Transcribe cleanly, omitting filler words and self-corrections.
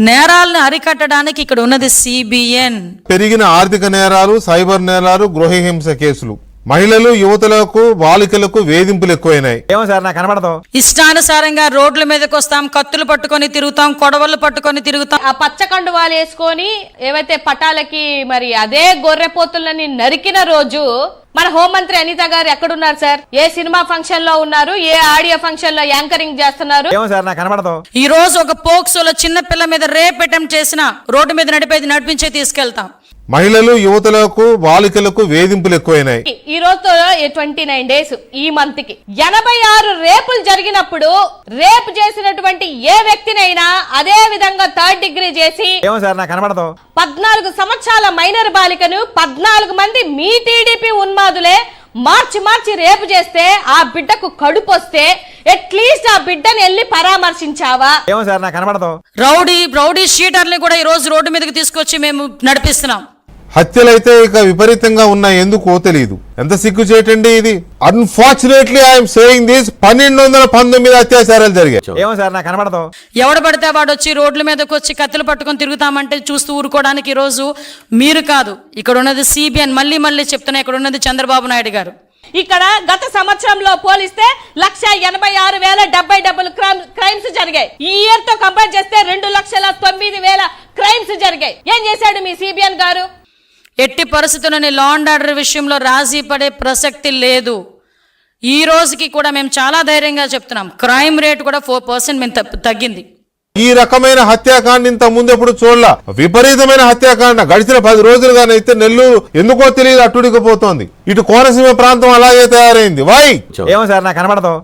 నేరాలను అరికట్టడానికి ఇక్కడ ఉన్నది సిబిఎన్. పెరిగిన ఆర్థిక నేరాలు, సైబర్ నేరాలు, గృహహింస కేసులు, మహిళలు, యువతులకు, బాలికలకు వేధింపులు ఎక్కువైనాయి. ఏమో సార్ నాకు కనబడదు. ఇష్టానుసారంగా రోడ్ల మీదకి వస్తాం, కత్తులు పట్టుకొని తిరుగుతాం, కొడవళ్ళు పట్టుకొని తిరుగుతాం. ఆ పచ్చ కండువాలు వేసుకొని ఏవైతే పటాలకి మరి అదే గొర్రెపోతులని నరికిన రోజు మన హోంమంత్రి అనిత గారు ఎక్కడున్నారు సార్? ఏ సినిమా ఫంక్షన్ లో ఉన్నారు? ఏ ఆడియో ఫంక్షన్ లో యాంకరింగ్ చేస్తున్నారు? ఏమో సార్ నాకు కనబడదు. ఈ రోజు ఒక పోక్సోలో చిన్న పిల్ల మీద రేప్ అటెంప్ట్ చేసిన రోడ్డు మీద నడిపించే తీసుకెళ్తాం. మహిళలు, యువతులకు, బాలికలకు వేధింపులు ఎక్కువైనాయి. ఈ రోజుతో 29 డేస్ ఈ మంత్ కి 86 రేపులు జరిగినప్పుడు రేప్ చేసినటువంటి ఏ వ్యక్తినైనా అదే విధంగా 3rd డిగ్రీ చేసి ఏమో సార్ నాకు కనబడదు. 14 సంవత్సరాల మైనర్ బాలికను 14 మంది మీ టీడీపీ ఉన్మాదులే మార్చి రేపు చేస్తే ఆ బిడ్డకు కడుపు వస్తే అట్లీస్ట్ ఆ బిడ్డని వెళ్ళి పరామర్శించావా? ఏమో సార్ నాకు కనబడదు. రౌడీ షీటర్ని కూడా ఈ రోజు రోడ్డు మీదకి తీసుకొచ్చి మేము నడిపిస్తున్నాం. హత్యలైతే ఇక విపరీతంగా ఉన్నాయి, ఎందుకో తెలియదు. ఎంత సిగ్గు చేయటండి ఇది. అన్ఫార్చునేట్లీ ఐఎమ్ సేయింగ్ దిస్, 1219 అత్యాచారాలు జరిగాయి. ఏమో సార్ నాకు కనబడదు. ఎవడు పడితే వాడు వచ్చి రోడ్ల మీదకి వచ్చి కత్తులు పట్టుకొని తిరుగుతామంటే చూస్తూ ఊరుకోవడానికి ఈ రోజు మీరు కాదు, ఇక్కడ ఉన్నది సిబిఎన్. మళ్ళీ చెప్తున్నా, ఇక్కడ ఉన్నది చంద్రబాబు నాయుడు గారు. ఇక్కడ గత సంవత్సరంలో పోలిస్తే 1,86,070 క్రైమ్స్ జరిగాయి. ఈ ఇయర్ తో కంపేర్ చేస్తే 2,09,000 క్రైమ్స్ జరిగాయి. ఏం చేశాడు మీ సిబిఎన్ గారు? ఎట్టి పరిస్థితుల్లోని లా అండ్ ఆర్డర్ విషయంలో రాజీ పడే ప్రసక్తి లేదు. ఈ రోజుకి కూడా మేము చాలా ధైర్యంగా చెప్తున్నాం, క్రైమ్ రేట్ కూడా 4% మేము తగ్గింది. ఈ రకమైన హత్యాకాండ ఇంత ముందెప్పుడు చూడలా. విపరీతమైన హత్యాకాండ గడిచిన 10 రోజులుగానైతే నెల్లూరు ఎందుకో తెలియదు అట్టుడికిపోతోంది. ఇటు కోనసీమ ప్రాంతం అలాగే తయారైంది. వై? ఏమో సార్ నాకు కనబడదు.